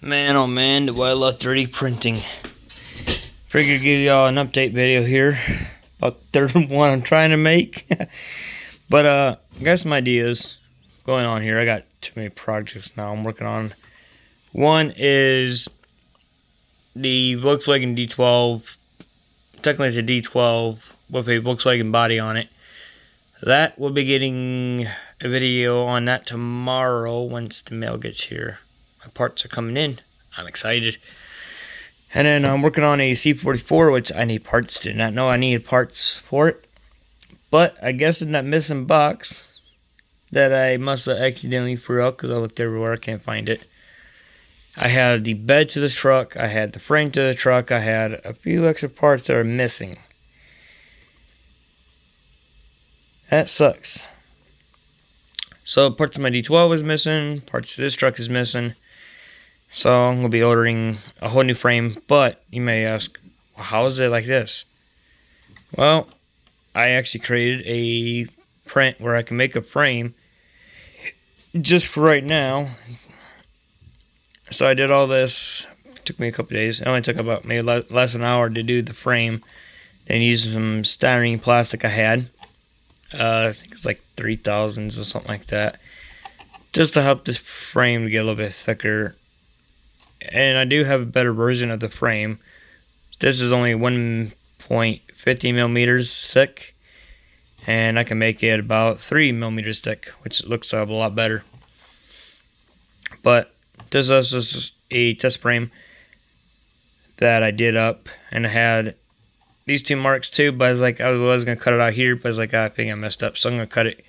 Man, oh man, do I love 3D printing. Figured to give y'all an update video here about third one I'm trying to make. But I got some ideas going on here. I got too many projects now I'm working on. One is the Volkswagen D12. Technically it's a D12 with a Volkswagen body on it. That will be getting a video on that tomorrow once the mail gets here. My parts are coming in. I'm excited. And then I'm working on a c-44, which I need parts. Did not know I needed parts for it. But I guess in that missing box that I must have accidentally threw out because I looked everywhere, I can't find it. I had the bed to the truck. I had the frame to the truck. I had a few extra parts that are missing. That sucks. So parts of my D12 is missing. Parts of this truck is missing. So I'm going to be ordering a whole new frame. But you may ask, well, how is it like this? Well, I actually created a print where I can make a frame just for right now. So I did all this. It took me a couple days. It only took about maybe less than an hour to do the frame. Then used some styrene plastic I had. I think it's like 3000s or something like that. Just to help this frame get a little bit thicker. And I do have a better version of the frame. This is only 1.50 millimeters thick. And I can make it about 3 millimeters thick, which looks a lot better. But this is just a test frame that I did up. And I had these two marks too, but I was like, I was going to cut it out here, but I was like, I think I messed up. So I'm going to cut it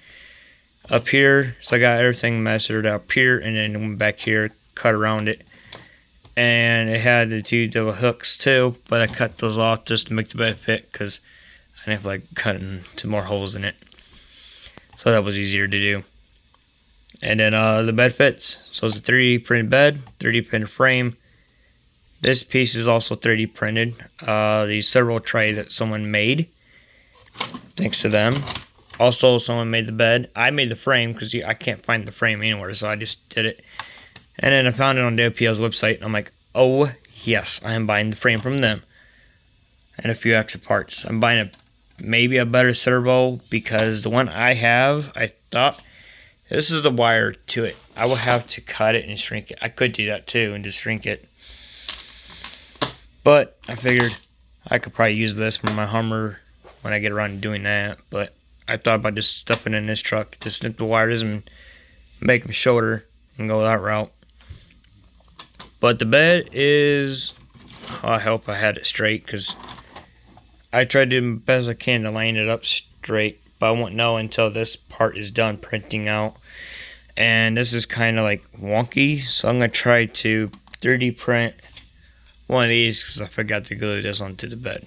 up here. So I got everything measured up here, and then went back here, cut around it. And it had the two double hooks too, but I cut those off just to make the bed fit because I didn't feel like cutting two more holes in it. So that was easier to do. And then the bed fits. So it's a 3D printed bed, 3D printed frame. This piece is also 3D printed. The Servo tray that someone made. Thanks to them. Also, someone made the bed. I made the frame because I can't find the frame anywhere, so I just did it. And then I found it on the OPL's website, and I'm like, oh, yes, I am buying the frame from them. And a few extra parts. I'm buying maybe a better servo because the one I have, I thought, this is the wire to it. I will have to cut it and shrink it. I could do that too and just shrink it. But I figured I could probably use this for my Hummer when I get around to doing that. But I thought about just stuffing it in this truck. Just snip the wires and make them shorter and go that route. But the bed is, I hope I had it straight because I tried to do the best I can to line it up straight. But I won't know until this part is done printing out. And this is kind of like wonky. So I'm going to try to 3D print one of these because I forgot to glue this onto the bed.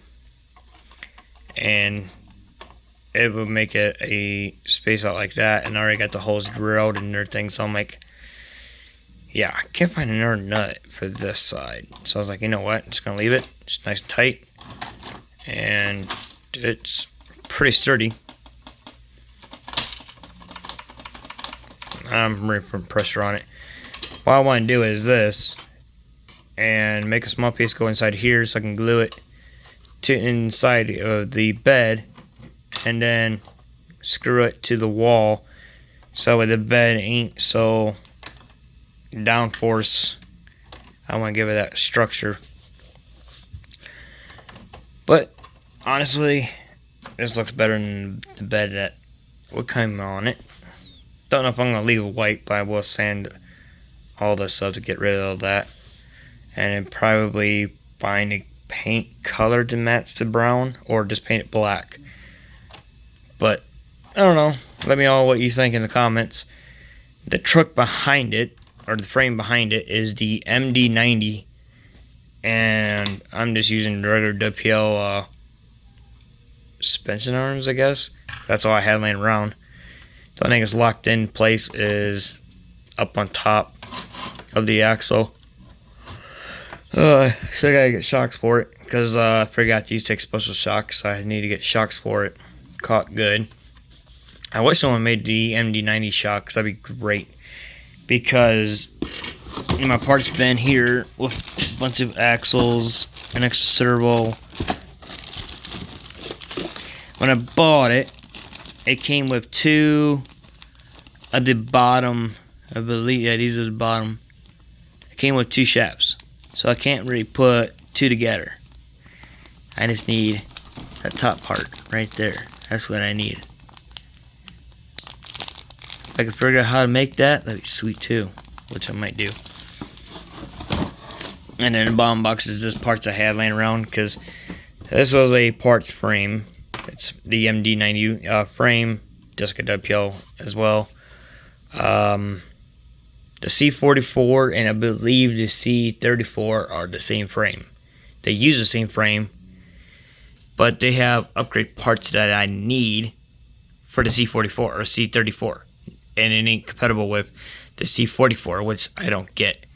And it would make it a space out like that. And I already got the holes drilled and everything. So I'm like, yeah, I can't find another nut for this side. So I was like, you know what? I'm just going to leave it. Just nice and tight. And it's pretty sturdy. I'm really putting pressure on it. What I want to do is this. And make a small piece go inside here so I can glue it to inside of the bed. And then screw it to the wall. So the bed ain't so downforce. I want to give it that structure. But honestly, this looks better than the bed that would come on it. Don't know if I'm going to leave it white, but I will sand all this up to get rid of all that. And then probably find a paint color to match the brown, or just paint it black. But I don't know. Let me know what you think in the comments. The truck behind it, or the frame behind it, is the MD90, and I'm just using regular WPL suspension arms, I guess. That's all I had laying around. The only thing that's locked in place is up on top of the axle. So I gotta get shocks for it because I forgot these take special shocks. So I need to get shocks for it. Caught good. I wish someone made the MD90 shocks. That'd be great. Because in my parts bin here with a bunch of axles, an extra servo. When I bought it, it came with two at the bottom. I believe, yeah, these are the bottom. It came with two shafts, so I can't really put two together. I just need that top part right there. That's what I need. If I could figure out how to make that, that'd be sweet too, which I might do. And then the bottom box is just parts I had laying around, because this was a parts frame. It's the MD90 frame, Jessica WPL as well. The C-44 and I believe the C-34 are the same frame. They use the same frame, but they have upgrade parts that I need for the C-44 or C-34. And it ain't compatible with the C-44, which I don't get.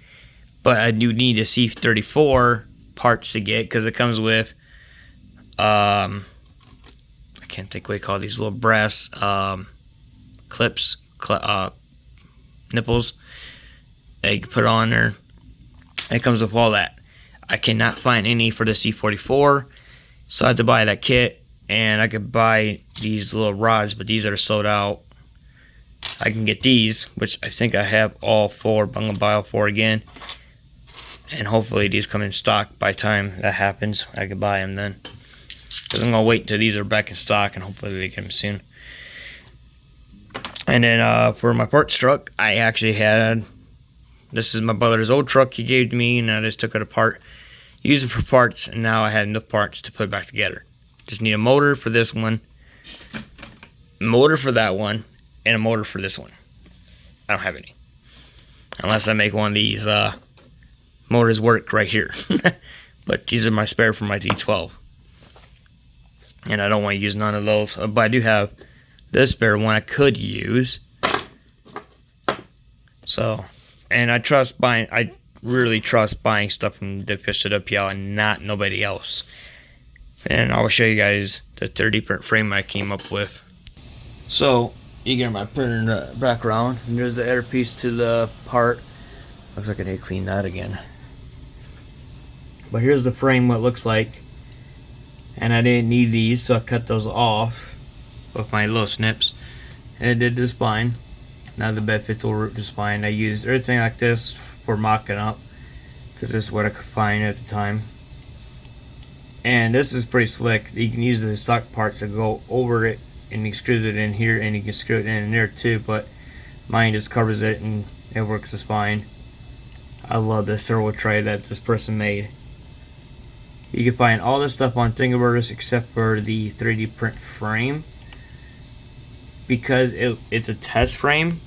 But I do need a C-34 parts to get, because it comes with, I can't think what they call these little brass clips, nipples that you can put on there. It comes with all that. I cannot find any for the C-44, so I had to buy that kit. And I could buy these little rods, but these are sold out. I can get these, which I think I have all four, but I'm going to buy all four again. And hopefully these come in stock by the time that happens. I can buy them then. Because I'm going to wait until these are back in stock, and hopefully they get them soon. And then for my parts truck, I actually had, this is my brother's old truck he gave to me, and I just took it apart, used it for parts, and now I had enough parts to put it back together. Just need a motor for this one, motor for that one, and a motor for this one. I don't have any. Unless I make one of these motors work right here. But these are my spare for my D12. And I don't want to use none of those. But I do have this spare one I could use. So, and I trust buying, I really trust buying stuff from the Fish to WPL and not nobody else. And I will show you guys the 3D print frame I came up with. So, you get my printer in the background, and there's the other piece to the part. Looks like I need to clean that again. But here's the frame, what it looks like. And I didn't need these, so I cut those off with my little snips. And it did the spine. Now the bed fits over the spine. I used everything like this for mocking up, because this is what I could find at the time. And this is pretty slick. You can use the stock parts to go over it, and you can screw it in here, and you can screw it in there too, but mine just covers it and it works the spine. I love this servo tray that this person made. You can find all this stuff on Thingiverse except for the 3D print frame, because it's a test frame,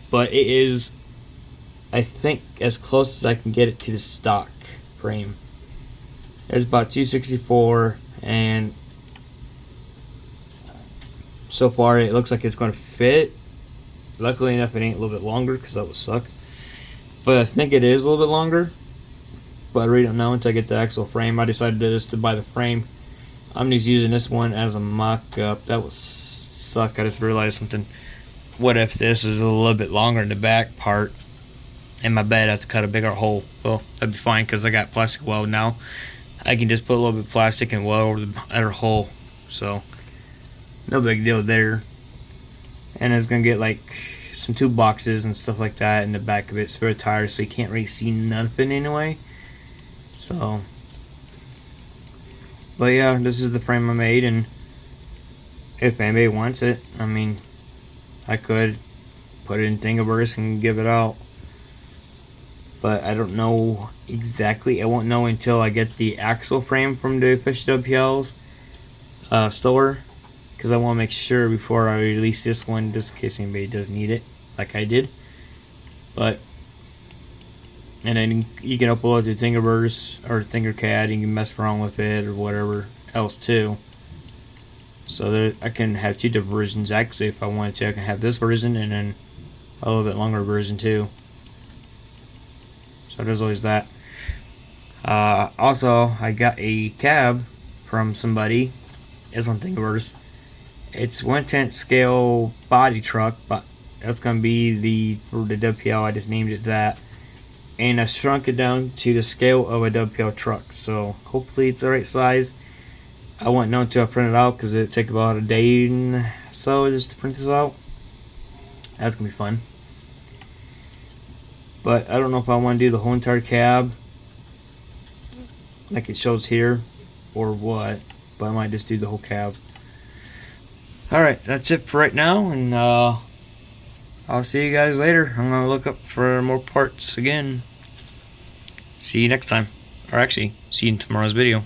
but it is, I think, as close as I can get it to the stock frame. It's about 264, and so far it looks like it's going to fit. Luckily enough, it ain't a little bit longer, because that would suck. But I think it is a little bit longer, but I really don't know until I get the actual frame. I decided just to buy the frame. I'm just using this one as a mock-up. That would suck. I just realized something. What if this is a little bit longer in the back part, and my bed I have to cut a bigger hole? Well, that'd be fine, because I got plastic weld now. I can just put a little bit of plastic and weld over the other hole, so no big deal there. And it's gonna get like some tube boxes and stuff like that in the back of it, spare tires, so you can't really see nothing anyway. So, but yeah, this is the frame I made, and if anybody wants it, I mean, I could put it in Thingiverse and give it out. But I don't know exactly. I won't know until I get the actual frame from the Fish WPL's store, because I want to make sure before I release this one, just in case anybody does need it, like I did. But, and then you can upload it to Thingiverse or Thinkercad, and you can mess around with it or whatever else too. So there, I can have two different versions. Actually, if I wanted to, I can have this version and then a little bit longer version too. So there's always that. Also, I got a cab from somebody. It's on Thingiverse. It's 1/10 scale body truck, but that's gonna be for the WPL. I just named it that. and I shrunk it down to the scale of a WPL truck. So hopefully it's the right size. I won't know until I print it out because it'll take about a day and so just to print this out. That's gonna be fun. But I don't know if I want to do the whole entire cab like it shows here or what, but I might just do the whole cab. Alright, that's it for right now, and I'll see you guys later. I'm gonna look up for more parts again. See you next time. Or actually, see you in tomorrow's video.